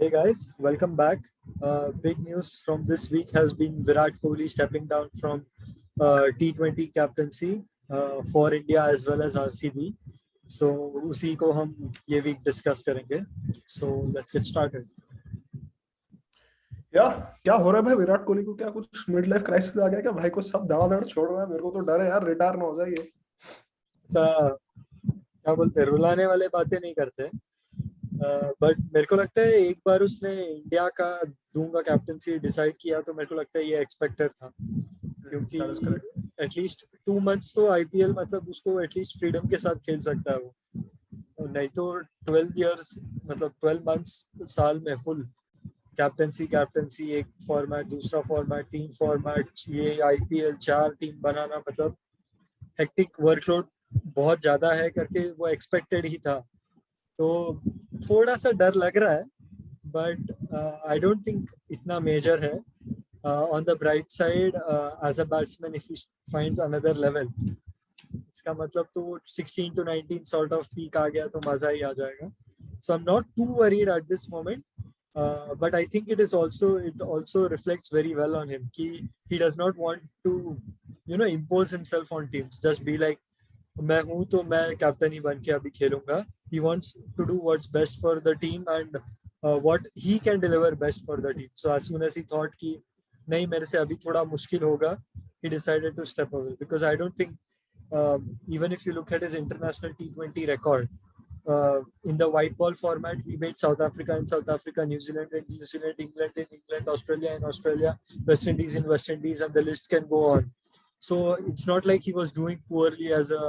Hey guys, welcome back. Big news from this week has been Virat Kohli stepping down from T20 captaincy for India as well as RCB. So उसी को हम ये week discuss करेंगे. So let's get started. या क्या हो रहा है भाई? विराट कोहली को क्या कुछ मिड लाइफ क्राइसिस आ गया क्या? भाई को सब धड़ाधड़ छोड़ रहा है। मेरे को तो डर है यार, रिटायर ना हो जाए ये। ऐसा क्या बोलते हैं, रुलाने वाले बातें नहीं करते. बट मेरे को लगता है एक बार उसने इंडिया का दूंगा कैप्टनसी डिसाइड किया तो मेरे को लगता है ये एक्सपेक्टेड था. क्योंकि that is correct. At least 2 months तो आईपीएल मतलब उसको एटलीस्ट फ्रीडम के साथ खेल सकता है वो. और नहीं तो 12 इयर्स मतलब 12 मंथ्स साल में फुल कैप्टनसी कैप्टनसी एक फॉर्मेट दूसरा फॉर्मेट तीन फॉर्मेट ये आईपीएल 4 टीम बनाना मतलब हेक्टिक वर्कलोड बहुत ज्यादा है करके वो एक्सपेक्टेड ही था. तो थोड़ा सा डर लग रहा है बट आई डोंट थिंक इतना मेजर है. On the bright side, as a batsman, if he finds another level, इसका मतलब तो 16 to 19 sort of peak आ गया तो मजा ही आ जाएगा. So I'm not too worried at this moment. But I think it also reflects very well on him. He does not want to impose himself on teams. Just be like मैं हूँ तो मैं captain ही बन के अभी खेलूंगा. He wants to do what's best for the team and what he can deliver best for the team. So as soon as he thought कि नहीं मेरे से अभी थोड़ा मुश्किल होगा, he decided to step away because I don't think even if you look at his international T20 record, in the white ball format, we beat South Africa in South Africa, New Zealand in New Zealand, England in England, Australia in Australia, West Indies in West Indies, and the list can go on. So it's not like he was doing poorly as a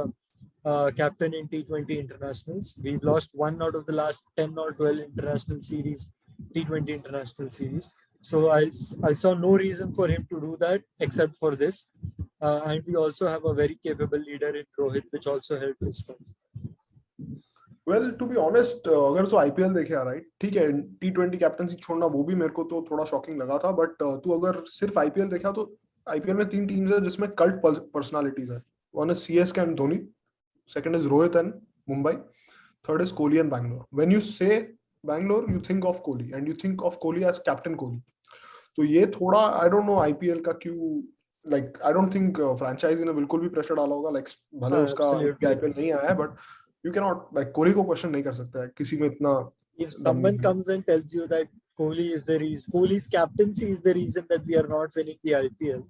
captain in T20 internationals. We've lost one out of the last 10 or 12 international series, T20 international series. So I saw no reason for him to do that except for this. And we also have a very capable leader in Rohit, which also helped his cause. Well to be honest, अगर तो IPL देखे यार, right, ठीक है, टी20 captaincy छोड़ना वो भी मेरे को तो थोड़ा शॉकिंग लगा था। बट तू अगर सिर्फ आईपीएल देखा तो आईपीएल में तीन टीम्स है जिसमें कल्ट पर्सनालिटीज है। One is CSK and Dhoni, second is Rohit and Mumbai, third is Kohli and Bangalore. When you say Bangalore you think of Kohli and you think of Kohli as captain Kohli. तो ये थोड़ा आई डोंट नो आईपीएल का क्यों, like I don't think franchise ने बिल्कुल भी pressure डाला होगा। लाइक भले उसका Absolutely. आईपीएल नहीं आया है, but you can not, like, Kohli को क्वेश्चन नहीं कर सकता है, किसी में इतना If दम someone नहीं है। comes and tells you that Kohli's captaincy is the reason that we are not winning the IPL,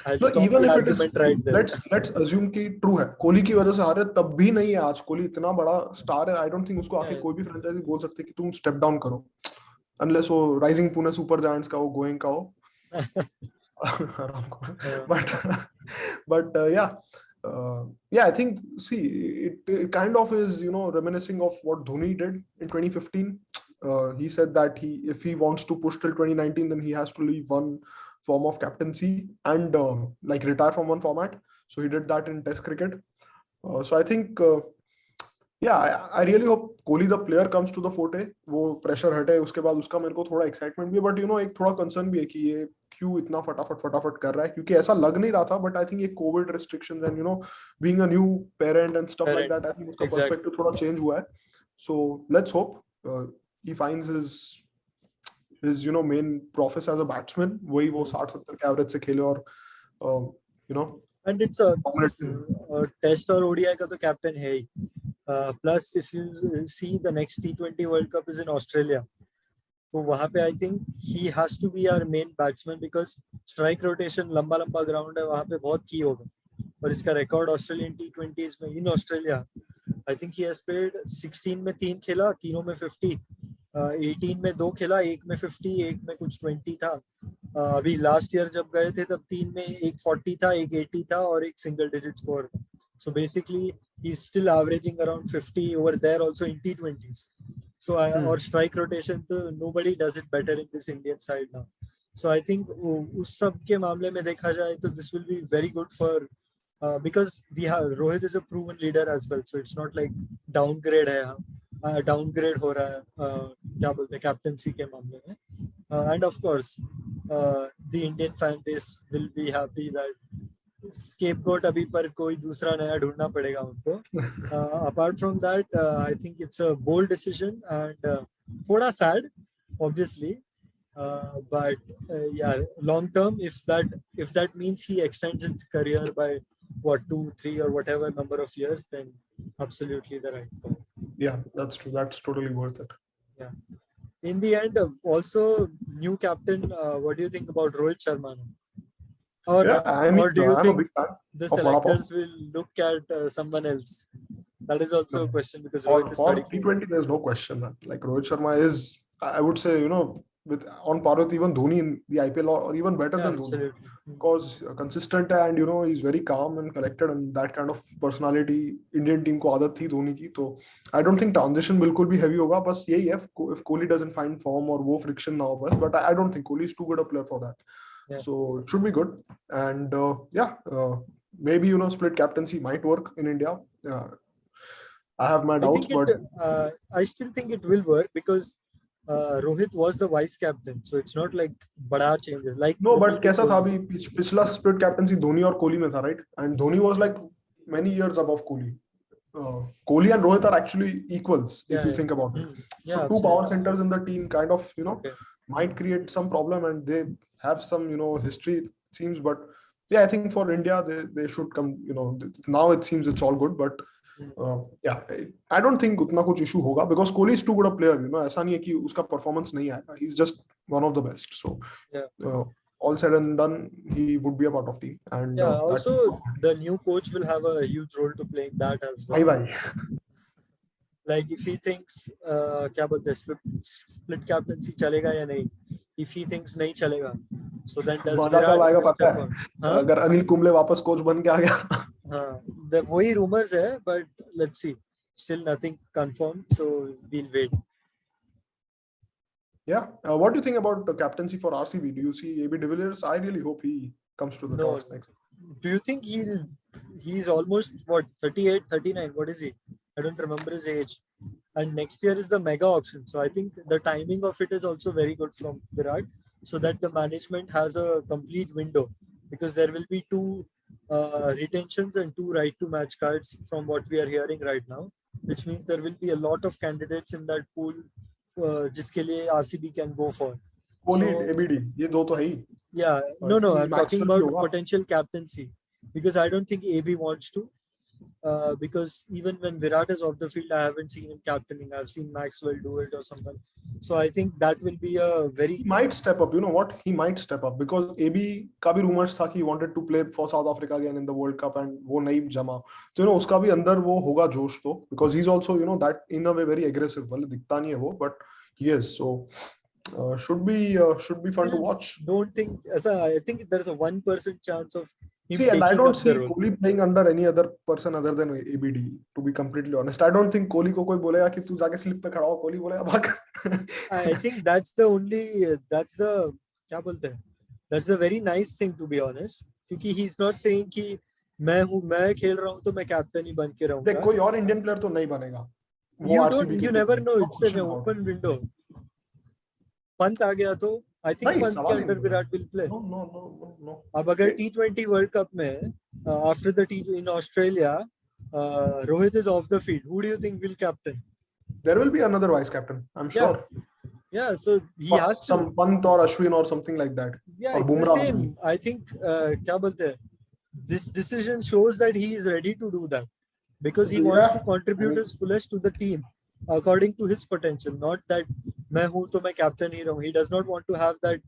I'll no, stop even the if it is, argument right there. Let's assume कि true है, कोहली की वजह से हारे, तब भी नहीं है। आज कोहली इतना बड़ा स्टार है, आई डोंट थिंक उसको आके Yeah. कोई भी फ्रेंचाइजी बोल सकते कि तुम स्टेप डाउन करो, अनलेस वो राइजिंग पुणे सुपर जायंट्स का हो, गोइंग का हो। but yeah, yeah, I think, see, it kind of is, reminiscing of what Dhoni did in 2015. He said that if he wants to push till 2019, then he has to leave one form of captaincy and like retire from one format. So he did that in Test cricket. So I think, yeah, I really hope Kohli the player comes to the forte. वो pressure हटे, उसके बाद उसका मेरे को थोड़ा excitement भी है। बट एक थोड़ा कंसर्न भी है कि ये क्यों इतना फटाफट फटाफट कर रहा है, क्योंकि ऐसा लग नहीं रहा था। बट आई थिंक ये covid restrictions and being a new parent and stuff like Correct. That, I think उसका Exactly. पर्सपेक्टिव थोड़ा चेंज हुआ है। So let's hope he finds his main prowess as a batsman, वही वो 60-70 के average से खेले और you know And it's a dominate. Test और ओडीआई का तो कैप्टन है ही. Plus if you see the next T20 world cup is in Australia. तो वहां पे I think he has to be our main batsman because strike rotation लंबा लंबा ग्राउंड है वहां पे बहुत की होगा. और इसका रिकॉर्ड ऑस्ट्रेलियन T20s में in Australia I think he has played 16 में 3 खेला, तीनों में 50. 18 में 2 खेला, एक में 50, एक में कुछ 20 था. अभी लास्ट ईयर जब गए थे तब 3 में एक 40 था, एक 80 था और एक सिंगल डिजिट स्कोर था. So basically he is still averaging around 50 over there also in T20s. So or strike rotation, तो nobody does it better in this Indian side now. So I think उस सब के मामले में देखा जाए तो this will be very good for because we have Rohit is a proven leader as well. So it's not like downgrade है, downgrade हो रहा है क्या बोलते हैं कैप्टनसी के मामले में. And of course the Indian fan base will be happy that scapegoat अभी पर कोई दूसरा नया ढूंढना पड़ेगा उनको. Apart from that, I think it's a bold decision and थोड़ा sad, obviously. But yeah, long term, if that means he extends his career by what 2, 3 or whatever number of years, then absolutely the right call. Yeah, that's true. That's totally worth it. Yeah. In the end, also new captain. What do you think about Rohit Sharma? Or Yeah, I mean, or do you I'm a think big fan the of Vada Pav. selectors will look at someone else? That is also a No. question because Rohit is For 34. T20, there's no question, man. Like Rohit Sharma is, I would say, with on par with even Dhoni in the IPL or even better Yeah, than Dhoni. absolutely. Because consistent and he's very calm and collected and that kind of personality Indian team को आदत थी धोनी की. So I don't think transition बिल्कुल भी heavy होगा. बस यही है if Kohli doesn't find form or वो friction ना हो बस. But I don't think Kohli is too good a player for that. Yeah. So it should be good. And maybe split captaincy might work in India. I have my doubts, but I still think it will work because Rohit was the vice captain, so it's not like bada changes. Like no, Dhoni but to कैसा था Kohli. अभी पिछला split captaincy Dhoni और कोहली में था, right? And Dhoni was like many years above Kohli. Kohli and Rohit are actually equals if you think about it. Yeah, So two absolutely. power centers in the team kind of Okay. might create some problem, and they have some history it seems. But yeah, I think for India they should come. Now it seems it's all good, but yeah, I don't think उतना कुछ issue होगा because Kohli is too good a player. ऐसा नहीं है कि उसका performance नहीं आएगा. He's just one of the best. So Yeah. all said and done, he would be a part of team. And Yeah, also the new coach will have a huge role to play in that as well. भाई Like if he thinks क्या बोलते हैं split captaincy चलेगा या नहीं, if he thinks नहीं चलेगा, so then does मजा कब आएगा Virat पता step है on? अगर अनिल कुंबले वापस कोच बन के आ गया. हाँ, वही rumors है, but let's see. Still nothing confirmed, so we'll wait. Yeah. What do you think about the captaincy for RCB? Do you see AB de Villiers? I really hope he comes to the No. task next. Do you think he's almost what 38, 39? What is he? I don't remember his age. And next year is the mega auction. So I think the timing of it is also very good from Virat, so that the management has a complete window, because there will be 2 retentions and 2 right to match cards from what we are hearing right now, which means there will be a lot of candidates in that pool जिसके लिए RCB can go for. Kohli, So- ABD, ये दो तो है ही. Yeah, no, I'm talking Maxwell about भी होगा. potential captaincy, because I don't think AB wants to. Because even when Virat is off the field, I haven't seen him captaining. I've seen Maxwell do it or someone. So I think that will be a very He might step up. You know what? He might step up because AB का भी rumors था कि he wanted to play for South Africa again in the World Cup and वो नहीं जमा. So उसका भी अंदर वो होगा जोश तो, because he's also that in a way very aggressive. भले दिखता नहीं है वो, but he is. So should be fun to watch. Don't think I think there's a 1% chance of him See, and I taking don't up see the role. Kohli playing under any other person other than ABD. To be completely honest, I don't think Kohli को कोई बोलेगा कि तू जाके slip पे खड़ा हो. Kohli बोलेगा भाग. I think that's the क्या बोलते हैं? That's the very nice thing, to be honest. क्योंकि he's not saying कि मैं खेल रहा हूँ तो मैं कैप्टन ही बन के रहूँगा. देख कोई और इंडियन प्लेयर तो नहीं बनेगा. You never know. It's an open window. Pant आ गया तो I think पंत के under Virat will play. No. अब अगर T20 World Cup में after the in Australia, Rohit is off the field. Who do you think will captain? There will be another vice captain, I'm sure. Yeah, so he has to. Some Pant or Ashwin or something like that. Yeah, or it's Bumrah. the same. I think क्या बोलते हैं? This decision shows that he is ready to do that, because he wants to contribute his fullest to the team according to his potential, not that मैं हूँ तो मैं captain ही रहूँ. He does not want to have that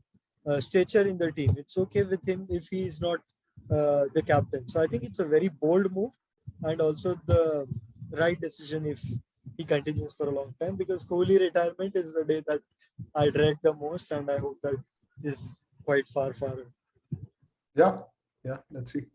stature in the team. It's okay with him if he is not the captain. So I think it's a very bold move, and also the right decision if he continues for a long time, because Kohli retirement is the day that I dread the most, and I hope that is quite far. Yeah, let's see.